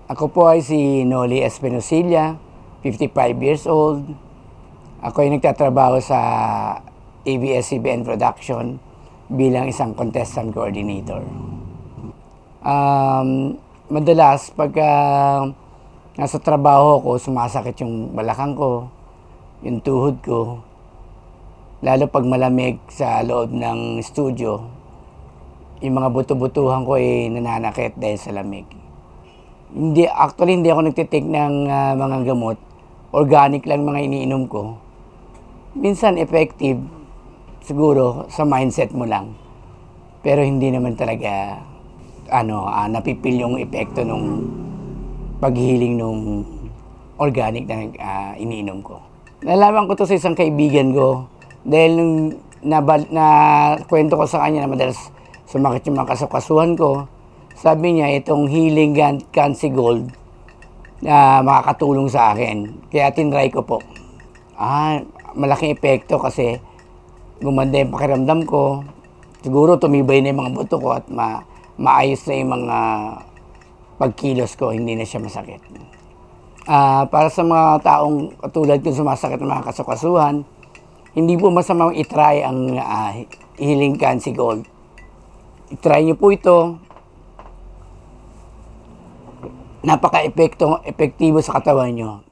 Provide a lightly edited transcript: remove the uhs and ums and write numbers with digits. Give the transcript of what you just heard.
Ako po ay si Noli Espinosilla, 55 years old. Ako ay nagtatrabaho sa ABS-CBN Production bilang isang contestant coordinator. Madalas pagka nasa trabaho ko, sumasakit yung balakang ko, yung tuhod ko, lalo pag malamig sa loob ng studio, yung mga buto-butuhan ko ay nananakit dahil sa lamig. Hindi ako nagtitake ng mga gamot. Organic lang mga iniinom ko. Minsan effective, siguro sa mindset mo lang. Pero hindi naman talaga napipil yung epekto nung paghihiling nung organic na iniinom ko. Nalaman ko to sa isang kaibigan ko dahil nung na kwento ko sa kanya na madalas sumakit yung mga kasukasuhan ko. Sabi niya, itong Healing Cancy Gold na makakatulong sa akin. Kaya tinry ko po. Malaking epekto kasi gumanda yung pakiramdam ko. Siguro tumibay na yung mga buto ko at maayos na yung mga pagkilos ko. Hindi na siya masakit. Para sa mga taong katulad ko sumasakit ng mga kasukasuhan, hindi po masamang itry ang Healing Cancy Gold. Itry niyo po ito. Napaka-epektibo sa katawan nyo.